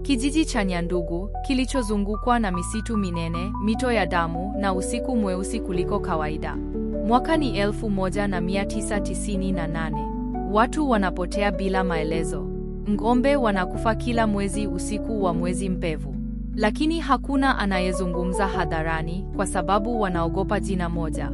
Kijiji cha Nyandugu, kilichozungukwa na misitu minene, mito ya damu na usiku mweusi kuliko kawaida. Mwaka ni 1998. Watu wanapotea bila maelezo. Ng'ombe wanakufa kila mwezi usiku wa mwezi mpevu. Lakini hakuna anayezungumza hadharani kwa sababu wanaogopa jina moja.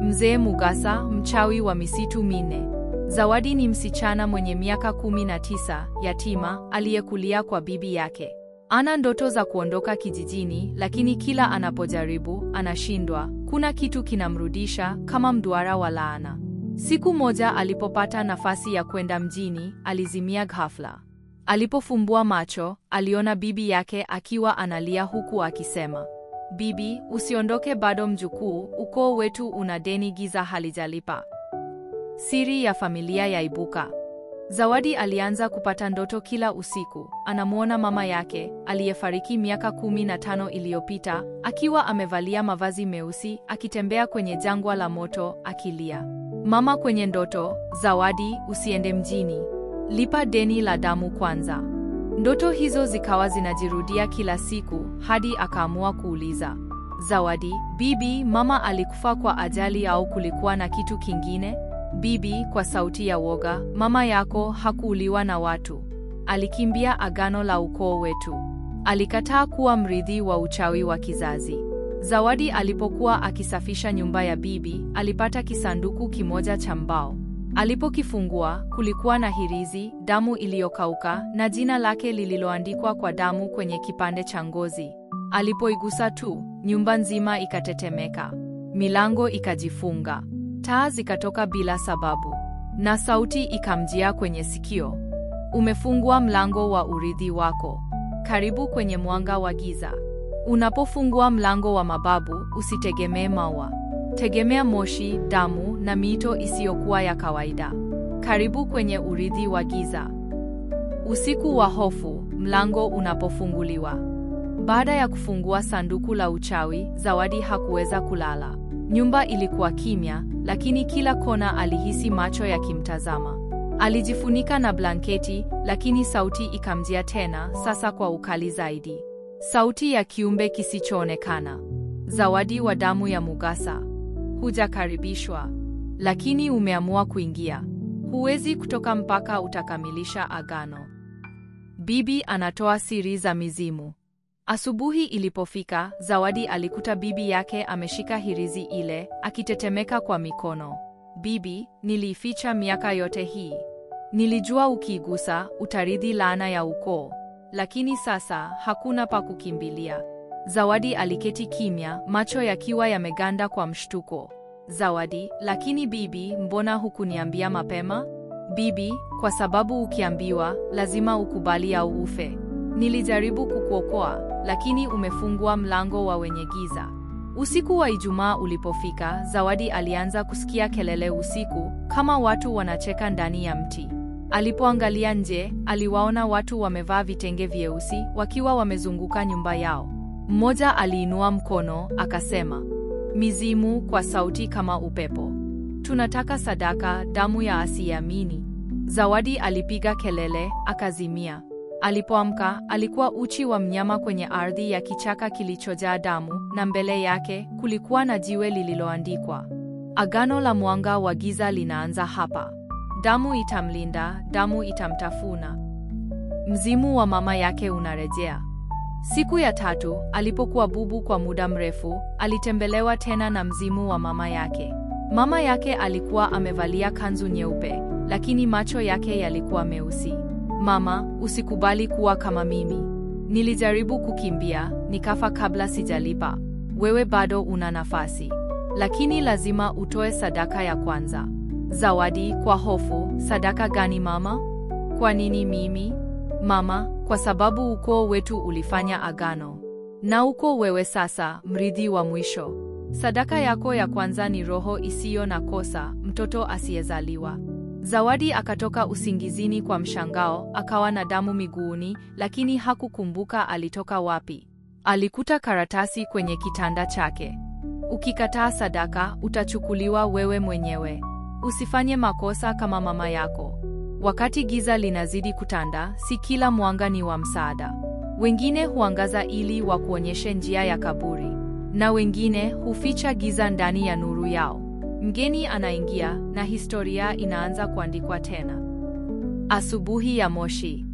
Mzee Mugasa, mchawi wa misitu minne. Zawadi ni msichana mwenye miaka 19, yatima, aliyekulia kwa bibi yake. Ana ndoto za kuondoka kijijini, lakini kila anapojaribu, anashindwa. Kuna kitu kinamrudisha, kama mduara wa laana. Siku moja alipopata nafasi ya kwenda mjini, alizimia ghafla. Alipofumbua macho, aliona bibi yake akiwa analia huku akisema, "Bibi, usiondoke bado mjukuu, ukoo wetu una deni giza halijalipa." Siri ya familia yaibuka. Zawadi alianza kupata ndoto kila usiku. Anamuona mama yake, aliyefariki miaka 15 iliyopita, akiwa amevalia mavazi meusi, akitembea kwenye jangwa la moto, akilia. Mama kwenye ndoto, "Zawadi, usiende mjini. Lipa deni la damu kwanza." Ndoto hizo zikawa zinajirudia kila siku, hadi akaamua kuuliza, "Zawadi, bibi, mama alikufa kwa ajali au kulikuwa na kitu kingine?" Bibi, kwa sauti ya woga, "Mama yako hakuuliwa na watu. Alikimbia agano la ukoo wetu. Alikataa kuwa mrithi wa uchawi wa kizazi." Zawadi alipokuwa akisafisha nyumba ya bibi, alipata kisanduku kimoja cha mbao. Alipokifungua, kulikuwa na hirizi, damu iliyokauka na jina lake lililoandikwa kwa damu kwenye kipande cha ngozi. Alipoigusa tu, nyumba nzima ikatetemeka. Milango ikajifunga. Taa zikatoka bila sababu. Na sauti ikamjia kwenye sikio, "Umefungua mlango wa urithi wako. Karibu kwenye mwanga wa giza. Unapofungua mlango wa mababu, usitegemee maua. Tegemea moshi, damu na mito isiyokuwa ya kawaida. Karibu kwenye urithi wa giza." Usiku wa hofu, mlango unapofunguliwa. Baada ya kufungua sanduku la uchawi, Zawadi hakuweza kulala. Nyumba ilikuwa kimya, lakini kila kona alihisi macho yakimtazama. Alijifunika na blanketi, lakini sauti ikamjia tena, sasa kwa ukali zaidi. Sauti ya kiumbe kisichoonekana. "Zawadi wa damu ya Mugasa. Hujakaribishwa. Lakini umeamua kuingia. Huwezi kutoka mpaka utakamilisha agano." Bibi anatoa siri za mizimu. Asubuhi ilipofika, Zawadi alikuta bibi yake ameshika hirizi ile, akitetemeka kwa mikono. "Bibi, niliificha miaka yote hii. Nilijua ukiigusa, utarithi laana ya ukoo. Lakini sasa, hakuna pa kukimbilia." Zawadi aliketi kimya, macho yakiwa yameganda kwa mshtuko. "Zawadi, lakini bibi, mbona hukuniambia mapema?" "Bibi, kwa sababu ukiambiwa, lazima ukubali au ufe. Nilijaribu kukuokoa, lakini umefungua mlango wa wenye giza." Usiku wa Ijumaa ulipofika, Zawadi alianza kusikia kelele usiku, kama watu wanacheka ndani ya mti. Alipoangalia nje, aliwaona watu wamevaa vitenge vyeusi, wakiwa wamezunguka nyumba yao. Mmoja aliinua mkono, akasema, "Mizimu," kwa sauti kama upepo. "Tunataka sadaka, damu ya asiyeamini." Zawadi alipiga kelele, akazimia. Alipoamka, alikuwa uchi wa mnyama kwenye ardhi ya kichaka kilichojaa damu, na mbele yake kulikuwa na jiwe lililoandikwa, "Agano la mwanga wa giza linaanza hapa. Damu itamlinda, damu itamtafuna." Mzimu wa mama yake unarejea. Siku ya 3, alipokuwa bubu kwa muda mrefu, alitembelewa tena na mzimu wa mama yake. Mama yake alikuwa amevalia kanzu nyeupe, lakini macho yake yalikuwa meusi. "Mama, usikubali kuwa kama mimi. Nilijaribu kukimbia, nikafa kabla sijalipa. Wewe bado una nafasi. Lakini lazima utoe sadaka ya kwanza." Zawadi, kwa hofu, "Sadaka gani mama? Kwa nini mimi?" "Mama, kwa sababu ukoo wetu ulifanya agano. Na uko wewe sasa, mrithi wa mwisho. Sadaka yako ya kwanza ni roho isiyo na kosa, mtoto asiyezaliwa." Zawadi akatoka usingizini kwa mshangao, akawa na damu miguuni, lakini hakukumbuka alitoka wapi. Alikuta karatasi kwenye kitanda chake. "Ukikataa sadaka, utachukuliwa wewe mwenyewe. Usifanye makosa kama mama yako." Wakati giza linazidi kutanda, si kila mwanga ni wa msaada. Wengine huangaza ili wakuonyeshe njia ya kaburi, na wengine huficha giza ndani ya nuru yao. Mgeni anaingia na historia inaanza kuandikwa tena. Asubuhi ya moshi.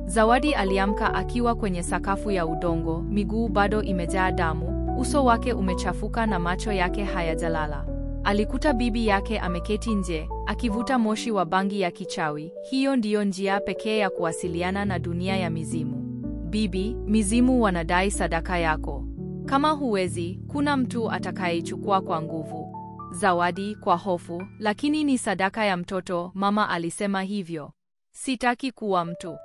Zawadi aliamka akiwa kwenye sakafu ya udongo, miguu bado imejaa damu, uso wake umechafuka na macho yake hayajalala. Alikuta bibi yake ameketi nje, akivuta moshi wa bangi ya kichawi. Hiyo ndiyo njia pekee ya kuwasiliana na dunia ya mizimu. Bibi, mizimu wanadai sadaka yako. Kama huwezi, kuna mtu atakayeichukua kwa nguvu. Zawadi kwa hofu, lakini ni sadaka ya mtoto, mama alisema hivyo. Sitaki kuwa mtu.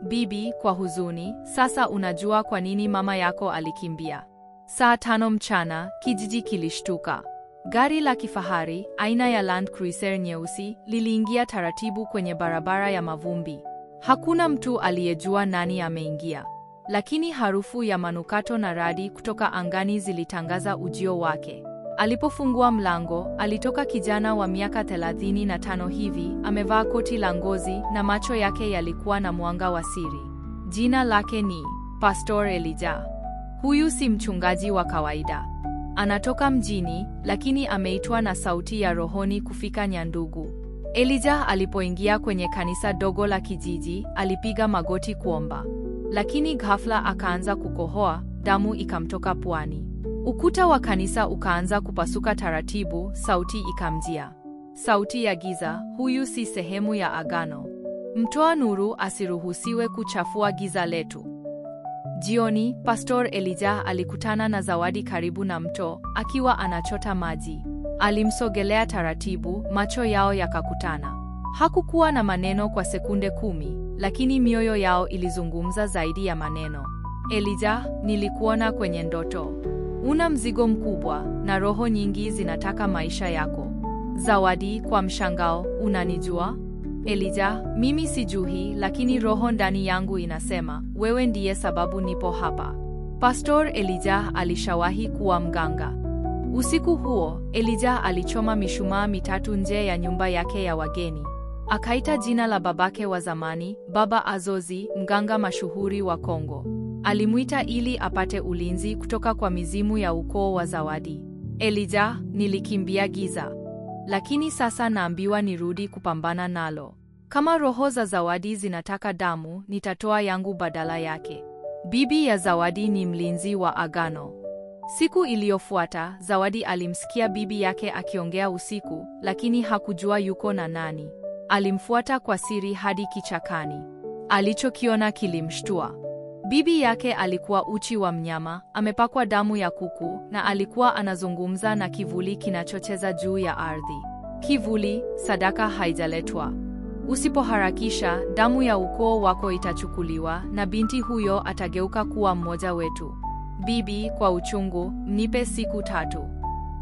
Bibi kwa huzuni, sasa unajua kwa nini mama yako alikimbia. Saa 5 mchana, kijiji kilishtuka. Gari la kifahari, aina ya Land Cruiser nyeusi, liliingia taratibu kwenye barabara ya mavumbi. Hakuna mtu aliyejua nani ameingia. Lakini harufu ya manukato na radi kutoka angani zilitangaza ujio wake. Alipofungua mlango, alitoka kijana wa miaka 35 hivi, amevaa koti la ngozi na macho yake yalikuwa na mwanga wa siri. Jina lake ni Pastor Elijah. Huyu si mchungaji wa kawaida. Anatoka mjini, lakini ameitwa na sauti ya rohoni kufika Nyandugu. Elijah alipoingia kwenye kanisa dogo la kijiji, alipiga magoti kuomba. Lakini ghafla akaanza kukohoa, damu ikamtoka puani. Ukuta wa kanisa ukaanza kupasuka taratibu, sauti ikamjia. Sauti ya giza, huyu si sehemu ya agano. Mtoa nuru asiruhusiwe kuchafua giza letu. Jioni, Pastor Elijah alikutana na Zawadi karibu na mto, akiwa anachota maji. Alimsogelea taratibu, macho yao yakakutana. Hakukuwa na maneno kwa sekunde 10, lakini mioyo yao ilizungumza zaidi ya maneno. Elijah, nilikuona kwenye ndoto. Una mzigo mkubwa, na roho nyingi zinataka maisha yako. Zawadi kwa mshangao, unanijua? Elijah, mimi sijui, lakini roho ndani yangu inasema, wewe ndiye sababu nipo hapa. Pastor Elijah alishawahi kuwa mganga. Usiku huo, Elijah alichoma mishumaa 3 nje ya nyumba yake ya wageni. Akaita jina la babake wa zamani, Baba Azozi, mganga mashuhuri wa Kongo. Alimuita ili apate ulinzi kutoka kwa mizimu ya ukoo wa Zawadi. Elijah, nilikimbia giza. Lakini sasa naambiwa nirudi kupambana nalo. Kama roho za Zawadi zinataka damu, nitatoa yangu badala yake. Bibi ya Zawadi ni mlinzi wa agano. Siku iliyofuata, Zawadi alimsikia bibi yake akiongea usiku, lakini hakujua yuko na nani. Alimfuata kwa siri hadi kichakani. Alichokiona kilimshtua. Bibi yake alikuwa uchi wa mnyama, amepakwa damu ya kuku, na alikuwa anazungumza na kivuli kinachocheza juu ya ardhi. Kivuli, sadaka haijaletwa. Usipoharakisha, damu ya ukoo wako itachukuliwa, na binti huyo atageuka kuwa mmoja wetu. Bibi, kwa uchungu, mnipe siku 3.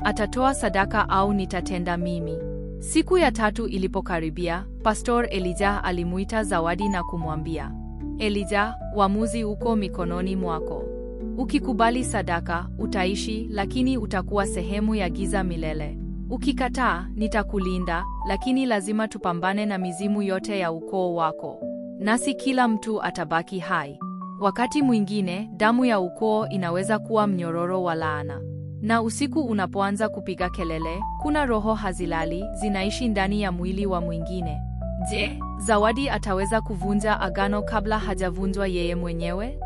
Atatoa sadaka au nitatenda mimi. Siku ya 3 ilipokaribia, Pastor Elijah alimuita Zawadi na kumwambia, Elijah, uamuzi uko mikononi mwako. Ukikubali sadaka, utaishi, lakini utakuwa sehemu ya giza milele. Ukikataa, nitakulinda, lakini lazima tupambane na mizimu yote ya ukoo wako. Nasi kila mtu atabaki hai. Wakati mwingine, damu ya ukoo inaweza kuwa mnyororo wa laana. Na usiku unapoanza kupiga kelele, kuna roho hazilali, zinaishi ndani ya mwili wa mwingine. Je, Zawadi ataweza kuvunja agano kabla hajavunjwa yeye mwenyewe?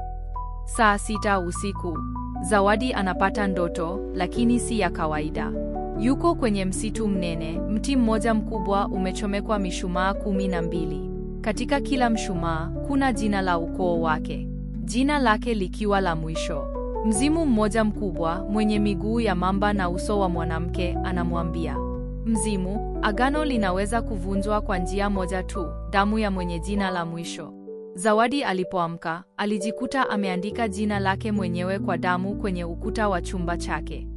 Saa 6 usiku. Zawadi anapata ndoto, lakini si ya kawaida. Yuko kwenye msitu mnene, mti mmoja mkubwa umechomekwa mishumaa 12. Katika kila mshumaa, kuna jina la ukoo wake. Jina lake likiwa la mwisho. Mzimu mmoja mkubwa, mwenye miguu ya mamba na uso wa mwanamke, anamwambia, Mzimu, agano linaweza kuvunjwa kwa njia moja tu, damu ya mwenye jina la mwisho. Zawadi alipoamka, alijikuta ameandika jina lake mwenyewe kwa damu kwenye ukuta wa chumba chake.